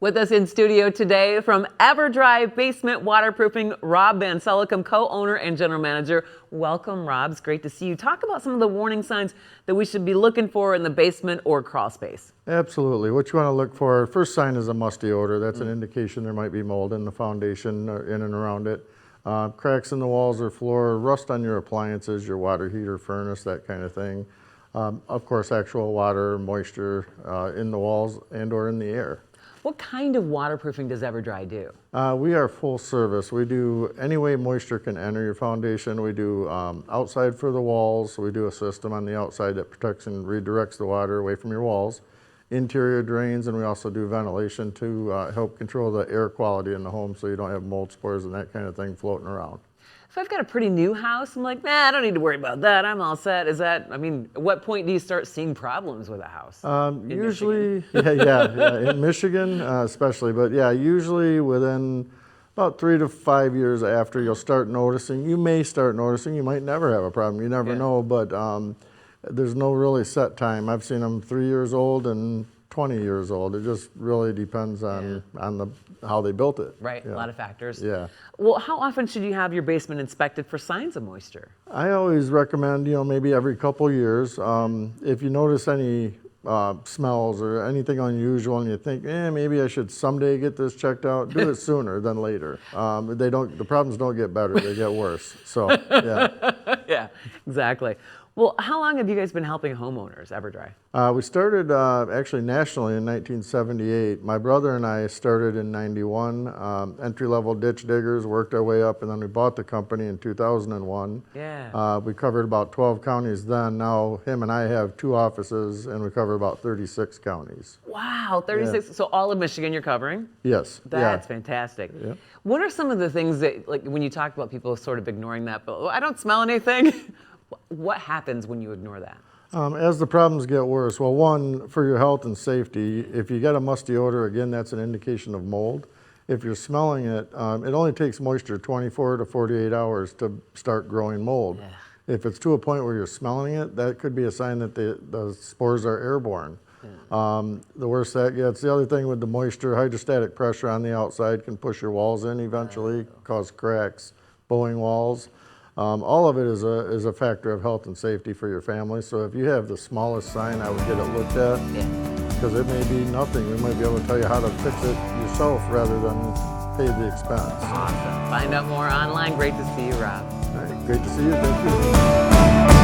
With us in studio today from Everdry Basement Waterproofing, Rob Van Sellicum, co-owner and general manager. Welcome, Rob. It's great to see you. Talk about some of the warning signs that we should be looking for in the basement or crawl space. Absolutely. What you want to look for, first sign is a musty odor. That's an indication there might be mold in the foundation or in and around it. Cracks in the walls or floor, rust on your appliances, your water heater, furnace, that kind of thing. Of course, actual water, moisture in the walls and or in the air. What kind of waterproofing does Everdry do? We are full service. We do any way moisture can enter your foundation. We do outside for the walls. We do a system on the outside that protects and redirects the water away from your walls. Interior drains, and we also do ventilation to help control the air quality in the home so you don't have mold spores and that kind of thing floating around. If I've got a pretty new house, I'm like, nah, I don't need to worry about that. I'm all set. Is that, I mean, at what point do you start seeing problems with a house? Usually, yeah, in Michigan especially, but yeah, usually within about 3 to 5 years after, you'll start noticing. You may start noticing. You might never have a problem. You never know, but there's no really set time. I've seen them 3 years old and 20 years old. It just really depends on how they built it. Right, a lot of factors. Yeah. Well, how often should you have your basement inspected for signs of moisture? I always recommend, maybe every couple years. If you notice any smells or anything unusual and you think, maybe I should someday get this checked out, do it sooner than later. The problems don't get better, they get worse. So, yeah. Yeah, exactly. Well, how long have you guys been helping homeowners, Everdry? We started actually nationally in 1978. My brother and I started in 91, entry-level ditch diggers, worked our way up, and then we bought the company in 2001. Yeah. We covered about 12 counties then. Now him and I have 2 offices, and we cover about 36 counties. Wow, 36. Yeah. So all of Michigan you're covering? Yes. That's fantastic. Yeah. What are some of the things that, like when you talk about people sort of ignoring that, but I don't smell anything? What happens when you ignore that? As the problems get worse, well, one, for your health and safety, if you get a musty odor, again, that's an indication of mold. If you're smelling it, it only takes moisture 24 to 48 hours to start growing mold. Yeah. If it's to a point where you're smelling it, that could be a sign that the spores are airborne. Yeah. The worse that gets, the other thing with the moisture, hydrostatic pressure on the outside can push your walls in eventually, cause cracks, bowing walls. All of it is a factor of health and safety for your family. So if you have the smallest sign, I would get it looked at. Because it may be nothing. We might be able to tell you how to fix it yourself rather than pay the expense. Awesome. Find out more online. Great to see you, Rob. All right, great to see you. Thank you.